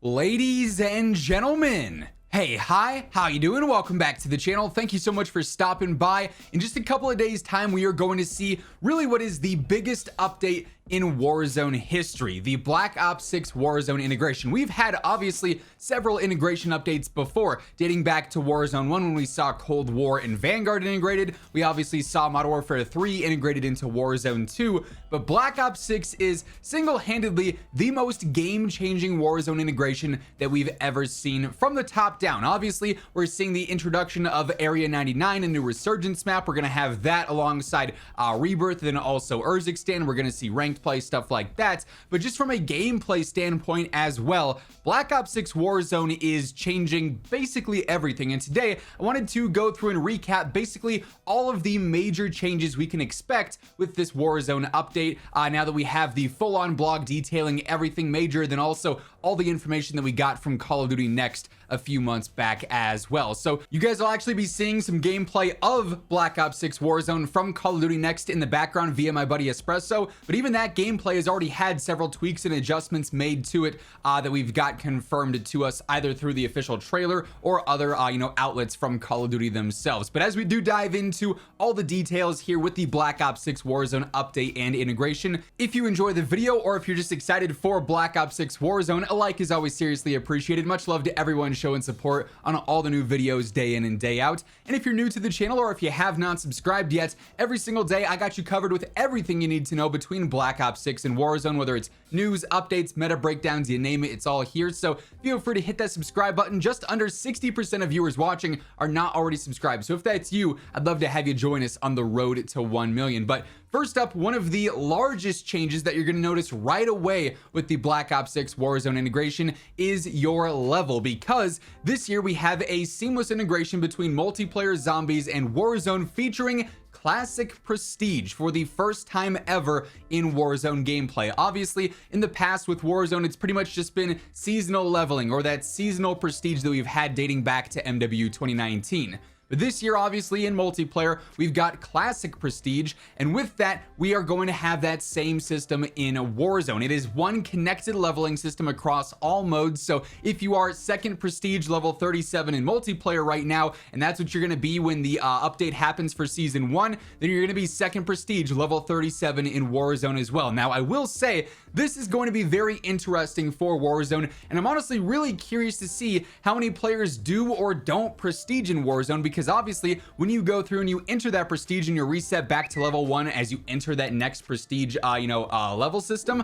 Ladies and gentlemen, hey, hi, how you doing? Welcome back to the channel. Thank you so much for stopping by. In just a couple of days time, we are going to see really what is the biggest update in Warzone history, the Black Ops 6 Warzone integration. We've had obviously several integration updates before, dating back to Warzone 1 when we saw Cold War and Vanguard integrated. We obviously saw Modern Warfare 3 integrated into Warzone 2, but Black Ops 6 is single-handedly the most game-changing Warzone integration that we've ever seen from the top down. Obviously, we're seeing the introduction of Area 99, a new Resurgence map. We're going to have that alongside Rebirth, and then also Urzikstan. We're going to see ranked play, stuff like that. But just from a gameplay standpoint as well, Black Ops 6 Warzone is changing basically everything. And today, I wanted to go through and recap basically all of the major changes we can expect with this Warzone update. Now that we have the full-on blog detailing everything major, then also all the information that we got from Call of Duty Next a few months back as well. So you guys will actually be seeing some gameplay of Black Ops 6 Warzone from Call of Duty Next in the background via my buddy Espresso, but even that gameplay has already had several tweaks and adjustments made to it that we've got confirmed to us either through the official trailer or other outlets from Call of Duty themselves. But as we do dive into all the details here with the Black Ops 6 Warzone update and integration, if you enjoy the video or if you're just excited for Black Ops 6 Warzone, a like is always seriously appreciated. Much love to everyone showing support on all the new videos day in and day out. And if you're new to the channel or if you have not subscribed yet, every single day I got you covered with everything you need to know between Black Ops 6 and Warzone, whether it's news, updates, meta breakdowns, you name it, it's all here. So feel free to hit that subscribe button. Just under 60% of viewers watching are not already subscribed. So if that's you, I'd love to have you join us on the road to 1 million. But first up, one of the largest changes that you're going to notice right away with the Black Ops 6 Warzone integration is your level, because this year we have a seamless integration between multiplayer, zombies, and Warzone, featuring Classic Prestige for the first time ever in Warzone gameplay. Obviously, in the past with Warzone, it's pretty much just been seasonal leveling, or that seasonal prestige that we've had dating back to MW 2019. But this year, obviously, in multiplayer, we've got Classic Prestige, and with that, we are going to have that same system in Warzone. It is one connected leveling system across all modes, so if you are second Prestige level 37 in multiplayer right now, and that's what you're going to be when the update happens for Season 1, then you're going to be second Prestige level 37 in Warzone as well. Now, I will say, this is going to be very interesting for Warzone, and I'm honestly really curious to see how many players do or don't Prestige in Warzone, because obviously when you go through and you enter that prestige and you're reset back to level 1 as you enter that next prestige level system,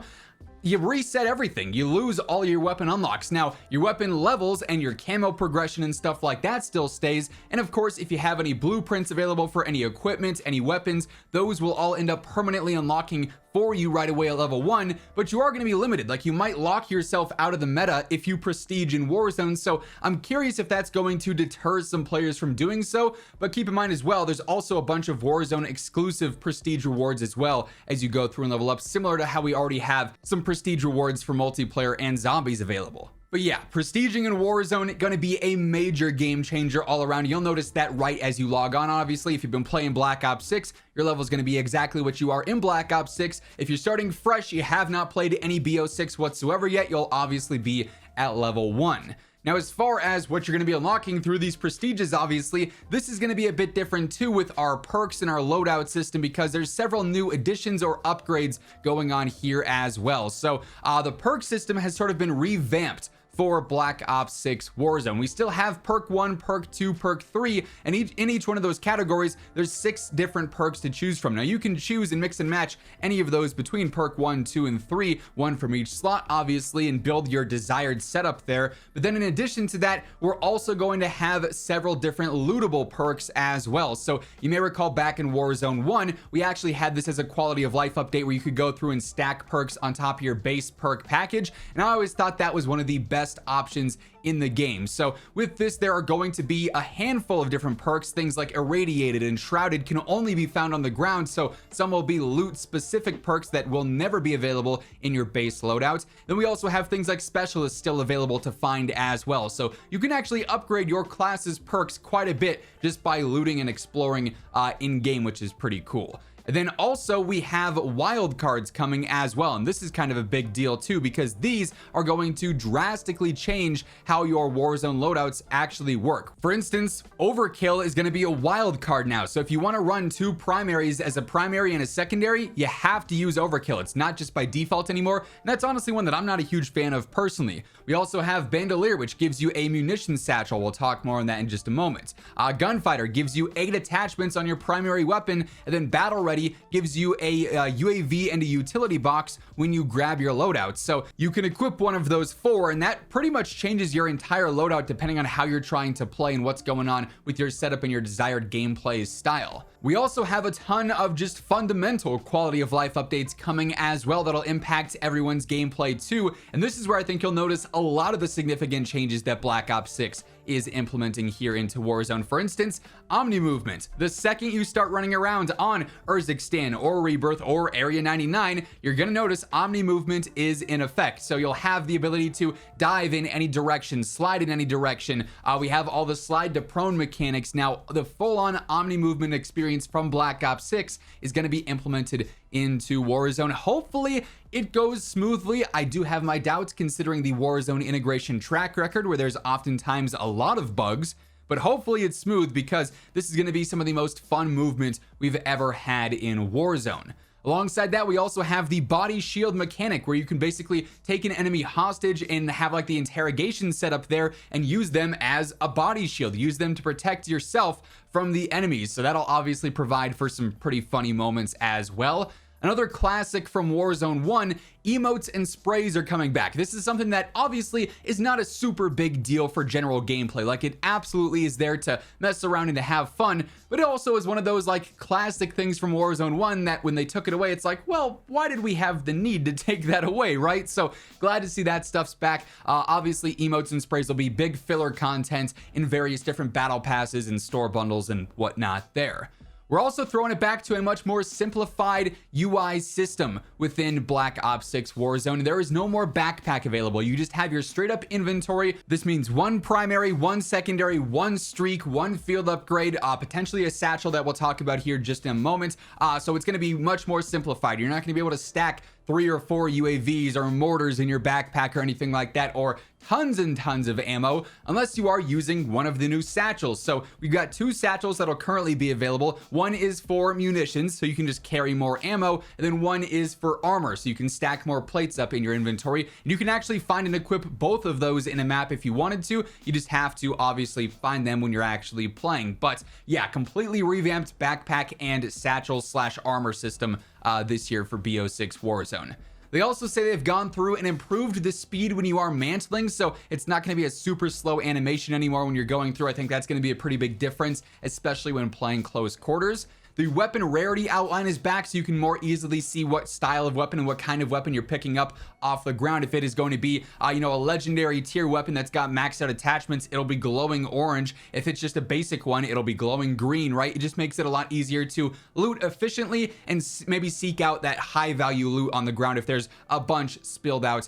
you reset everything. You lose all your weapon unlocks. Now, your weapon levels and your camo progression and stuff like that still stays. And of course, if you have any blueprints available for any equipment, any weapons, those will all end up permanently unlocking for you right away at level 1, but you are going to be limited. Like, you might lock yourself out of the meta if you prestige in Warzone, so I'm curious if that's going to deter some players from doing so. But keep in mind as well, there's also a bunch of Warzone exclusive prestige rewards as well as you go through and level up, similar to how we already have some prestige rewards for multiplayer and zombies available. But yeah, prestiging in Warzone going to be a major game changer all around. You'll notice that right as you log on. Obviously, if you've been playing Black Ops 6, your level is going to be exactly what you are in Black Ops 6. If you're starting fresh, you have not played any BO6 whatsoever yet, you'll obviously be at level 1. Now, as far as what you're going to be unlocking through these prestiges, obviously, this is going to be a bit different too with our perks and our loadout system, because there's several new additions or upgrades going on here as well. So the perk system has sort of been revamped for Black Ops 6 Warzone. We still have perk 1, perk 2, perk 3, and in each one of those categories, there's 6 different perks to choose from. Now, you can choose and mix and match any of those between perk 1, 2, and 3, one from each slot, obviously, and build your desired setup there. But then in addition to that, we're also going to have several different lootable perks as well. So you may recall back in Warzone 1, we actually had this as a quality of life update where you could go through and stack perks on top of your base perk package, and I always thought that was one of the best options in the game. So with this, there are going to be a handful of different perks. Things like Irradiated and Shrouded can only be found on the ground, so some will be loot specific perks that will never be available in your base loadout. Then we also have things like Specialists still available to find as well, so you can actually upgrade your class's perks quite a bit just by looting and exploring in game, which is pretty cool. And then also we have wildcards coming as well, and this is kind of a big deal too, because these are going to drastically change how your Warzone loadouts actually work. For instance, overkill is going to be a wild card now, so if you want to run 2 primaries as a primary and a secondary, you have to use overkill. It's not just by default anymore, and that's honestly one that I'm not a huge fan of personally. We also have bandolier, which gives you a munitions satchel. We'll talk more on that in just a moment. Gunfighter gives you 8 attachments on your primary weapon, and then battle ready gives you a UAV and a utility box when you grab your loadout. So you can equip one of those 4, and that pretty much changes your entire loadout depending on how you're trying to play and what's going on with your setup and your desired gameplay style. We also have a ton of just fundamental quality of life updates coming as well that'll impact everyone's gameplay too, and this is where I think you'll notice a lot of the significant changes that Black Ops 6 is implementing here into Warzone. For instance, Omnimovement. The second you start running around on Urzikstan or Rebirth or Area 99, you're gonna notice Omnimovement is in effect. So you'll have the ability to dive in any direction, slide in any direction. We have all the slide to prone mechanics now. The full-on Omnimovement experience from Black Ops 6 is gonna be implemented into Warzone. Hopefully it goes smoothly. I do have my doubts considering the Warzone integration track record, where there's oftentimes a lot of bugs, but hopefully it's smooth, because this is going to be some of the most fun movement we've ever had in Warzone. Alongside that, we also have the body shield mechanic, where you can basically take an enemy hostage and have like the interrogation set up there and use them as a body shield, use them to protect yourself from the enemies. So that'll obviously provide for some pretty funny moments as well. Another classic from Warzone 1, emotes and sprays are coming back. This is something that obviously is not a super big deal for general gameplay. Like, it absolutely is there to mess around and to have fun, but it also is one of those like classic things from Warzone 1 that when they took it away, it's like, well, why did we have the need to take that away, right? So glad to see that stuff's back. Obviously, emotes and sprays will be big filler content in various different battle passes and store bundles and whatnot there. We're also throwing it back to a much more simplified UI system within Black Ops 6 Warzone. There is no more backpack available. You just have your straight up inventory. This means 1 primary, 1 secondary, 1 streak, 1 field upgrade, potentially a satchel that we'll talk about here just in a moment. So it's going to be much more simplified. You're not going to be able to stack 3 or 4 UAVs or mortars in your backpack or anything like that, or tons and tons of ammo, unless you are using one of the new satchels. So we've got 2 satchels that'll currently be available. One is for munitions, so you can just carry more ammo, and then one is for armor, so you can stack more plates up in your inventory. And you can actually find and equip both of those in a map if you wanted to. You just have to obviously find them when you're actually playing. But yeah, completely revamped backpack and satchel / armor system this year for BO6 Warzone. They also say they've gone through and improved the speed when you are mantling, so it's not going to be a super slow animation anymore when you're going through. I think that's going to be a pretty big difference, especially when playing close quarters. The weapon rarity outline is back, so you can more easily see what style of weapon and what kind of weapon you're picking up off the ground. If it is going to be, a legendary tier weapon that's got maxed out attachments, it'll be glowing orange. If it's just a basic one, it'll be glowing green, right? It just makes it a lot easier to loot efficiently and maybe seek out that high value loot on the ground if there's a bunch spilled out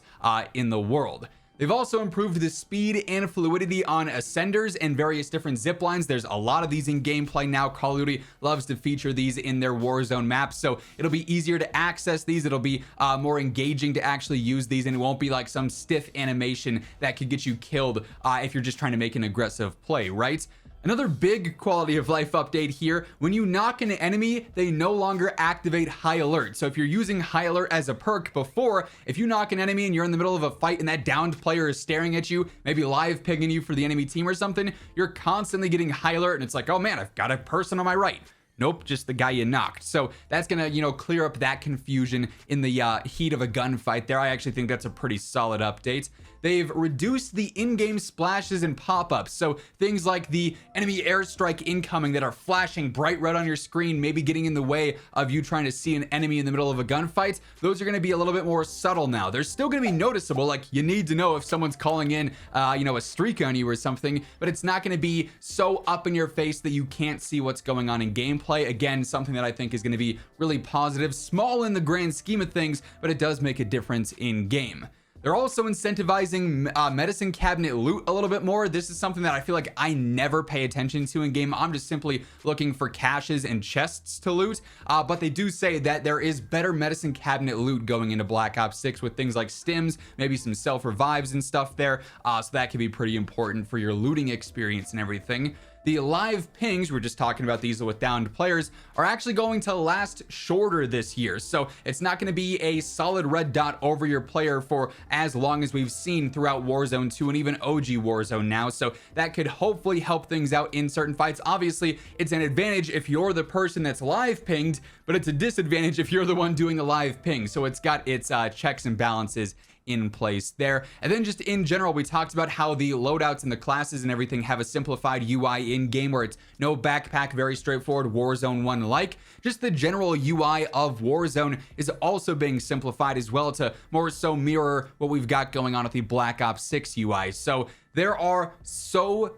in the world. They've also improved the speed and fluidity on ascenders and various different zip lines. There's a lot of these in gameplay now. Call of Duty loves to feature these in their Warzone maps, so it'll be easier to access these. It'll be more engaging to actually use these, and it won't be like some stiff animation that could get you killed if you're just trying to make an aggressive play, right? Another big quality of life update here, when you knock an enemy, they no longer activate high alert. So if you're using high alert as a perk before, if you knock an enemy and you're in the middle of a fight and that downed player is staring at you, maybe live pinging you for the enemy team or something, you're constantly getting high alert and it's like, oh man, I've got a person on my right. Nope, just the guy you knocked. So that's gonna, clear up that confusion in the heat of a gunfight there. I actually think that's a pretty solid update. They've reduced the in-game splashes and pop-ups. So things like the enemy airstrike incoming that are flashing bright red on your screen, maybe getting in the way of you trying to see an enemy in the middle of a gunfight. Those are gonna be a little bit more subtle now. They're still gonna be noticeable, like you need to know if someone's calling in, a streak on you or something, but it's not gonna be so up in your face that you can't see what's going on in gameplay. Again, something that I think is gonna be really positive, small in the grand scheme of things, but it does make a difference in game. They're also incentivizing medicine cabinet loot a little bit more. This is something that I feel like I never pay attention to in game. I'm just simply looking for caches and chests to loot. But they do say that there is better medicine cabinet loot going into Black Ops 6 with things like stims, maybe some self revives and stuff there. So that could be pretty important for your looting experience and everything. The live pings, we're just talking about these with downed players, are actually going to last shorter this year. So it's not going to be a solid red dot over your player for as long as we've seen throughout Warzone 2 and even OG Warzone now. So that could hopefully help things out in certain fights. Obviously, it's an advantage if you're the person that's live pinged, but it's a disadvantage if you're the one doing the live ping. So it's got its checks and balances in place there. And then just in general, we talked about how the loadouts and the classes and everything have a simplified UI in game where it's no backpack, very straightforward Warzone 1 like. Just the general UI of Warzone is also being simplified as well to more so mirror what we've got going on with the Black Ops 6 UI. So there are so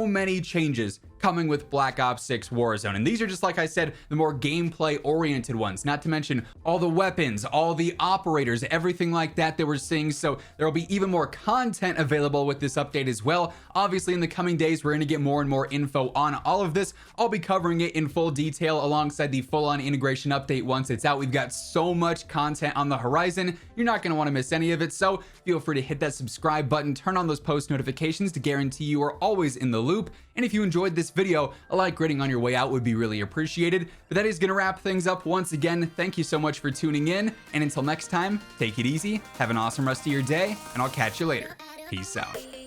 many changes coming with Black Ops 6 Warzone. And these are just, like I said, the more gameplay oriented ones, not to mention all the weapons, all the operators, everything like that we're seeing. So there will be even more content available with this update as well. Obviously, in the coming days, we're going to get more and more info on all of this. I'll be covering it in full detail alongside the full-on integration update once it's out. We've got so much content on the horizon. You're not going to want to miss any of it. So feel free to hit that subscribe button, turn on those post notifications to guarantee you are always in the loop. And if you enjoyed this video, a like rating on your way out would be really appreciated. But that is going to wrap things up once again. Thank you so much for tuning in. And until next time, take it easy, have an awesome rest of your day, and I'll catch you later. Peace out.